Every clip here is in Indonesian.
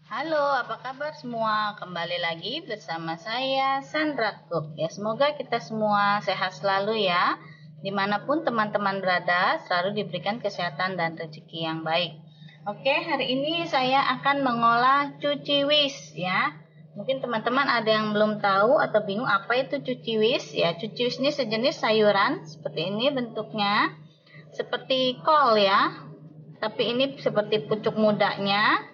Halo, apa kabar semua? Kembali lagi bersama saya Sandra Cook. Ya, semoga kita semua sehat selalu ya. Dimanapun teman-teman berada, selalu diberikan kesehatan dan rezeki yang baik. Oke, hari ini saya akan mengolah cuciwis ya. Mungkin teman-teman ada yang belum tahu atau bingung apa itu cuciwis. Ya, cuciwis ini sejenis sayuran seperti ini bentuknya. Seperti kol ya. Tapi ini seperti pucuk mudanya,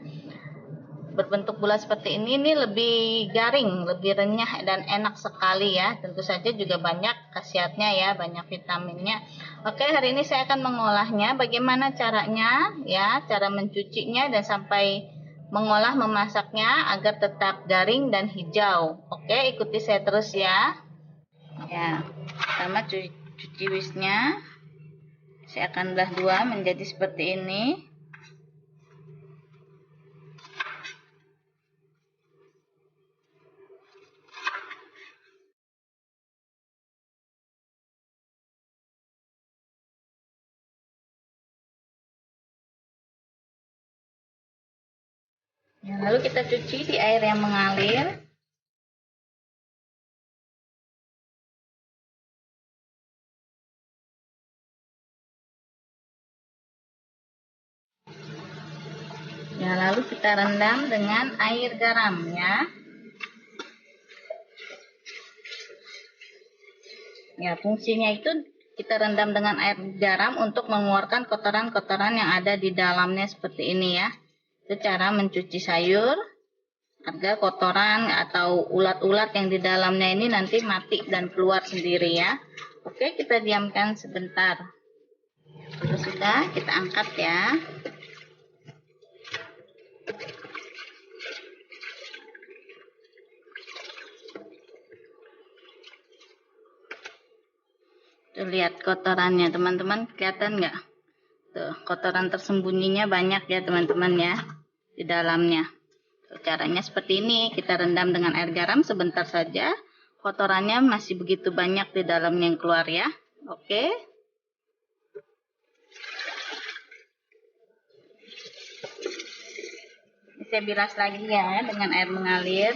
berbentuk bulat seperti ini lebih garing, lebih renyah dan enak sekali ya. Tentu saja juga banyak khasiatnya ya, banyak vitaminnya. Oke, hari ini saya akan mengolahnya. Bagaimana caranya ya, cara mencucinya dan sampai mengolah memasaknya agar tetap garing dan hijau. Oke, ikuti saya terus ya. Ya, pertama cuci wisnya. Saya akan belah dua menjadi seperti ini. Ya, lalu kita cuci di air yang mengalir. Ya, lalu kita rendam dengan air garam ya. Ya, fungsinya itu kita rendam dengan air garam untuk mengeluarkan kotoran-kotoran yang ada di dalamnya seperti ini ya. Itu cara mencuci sayur agar kotoran atau ulat-ulat yang di dalamnya ini nanti mati dan keluar sendiri ya. Oke, kita diamkan sebentar. Kalau sudah, kita angkat ya. Tuh, lihat kotorannya teman-teman, kelihatan nggak? Tuh, kotoran tersembunyinya banyak ya teman-teman ya di dalamnya. Tuh, caranya seperti ini, kita rendam dengan air garam sebentar saja. Kotorannya masih begitu banyak di dalamnya yang keluar ya. Oke. Ini saya bilas lagi ya dengan air mengalir.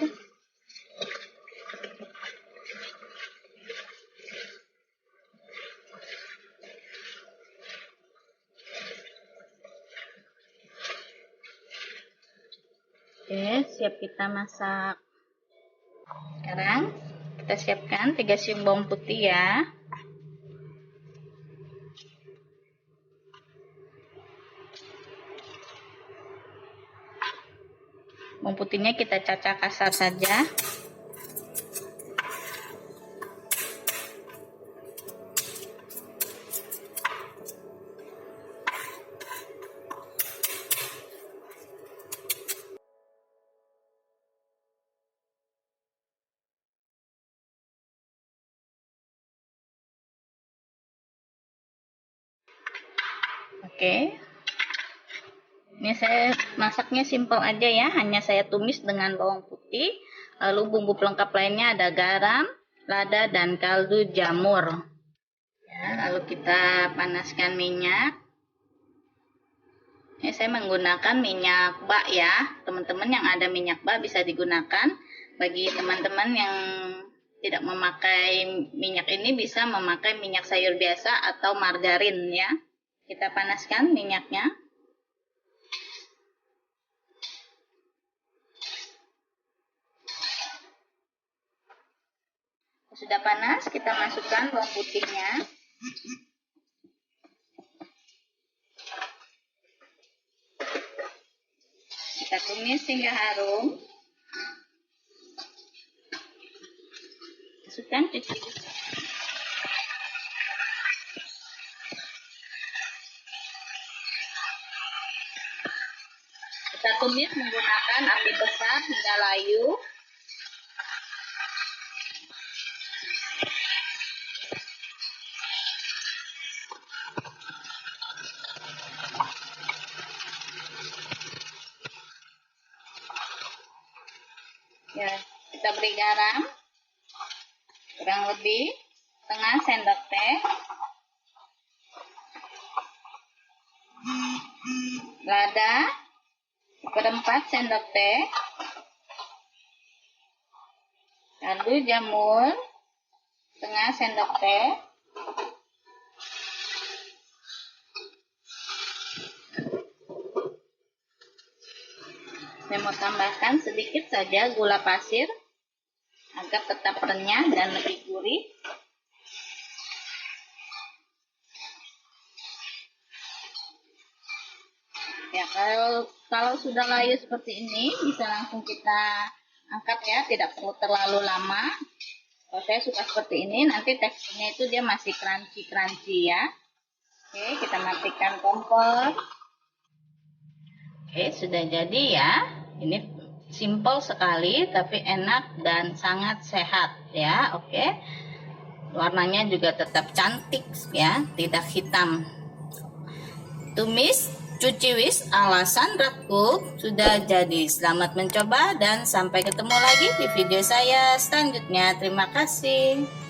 Oke, siap kita masak. Sekarang kita siapkan 3 siung bawang putih ya. Bawang putihnya kita cacah kasar saja. Oke. Ini saya masaknya simpel aja ya, hanya saya tumis dengan bawang putih. Lalu bumbu pelengkap lainnya ada garam, lada, dan kaldu jamur. Ya, lalu kita panaskan minyak. Ini saya menggunakan minyak bak ya. Teman-teman yang ada minyak bak bisa digunakan. Bagi teman-teman yang tidak memakai minyak ini bisa memakai minyak sayur biasa atau margarin ya. Kita panaskan minyaknya. Sudah panas, kita masukkan bawang putihnya. Kita tumis hingga harum. Masukkan cuci. Kita tumis menggunakan api besar hingga layu. Ya, kita beri garam kurang lebih setengah sendok teh, lada seperempat sendok teh, lalu jamur setengah sendok teh, saya mau tambahkan sedikit saja gula pasir agar tetap renyah dan lebih gurih. Ya, kalau sudah layu seperti ini bisa langsung kita angkat ya, tidak perlu terlalu lama. Kalau saya suka seperti ini, nanti teksturnya itu dia masih crunchy ya. Oke, kita matikan kompor. Oke, sudah jadi ya. Ini simple sekali tapi enak dan sangat sehat ya. Oke, warnanya juga tetap cantik ya, tidak hitam. Tumis cuci wis ala Sandra Cook sudah jadi. Selamat mencoba dan sampai ketemu lagi di video saya selanjutnya. Terima kasih.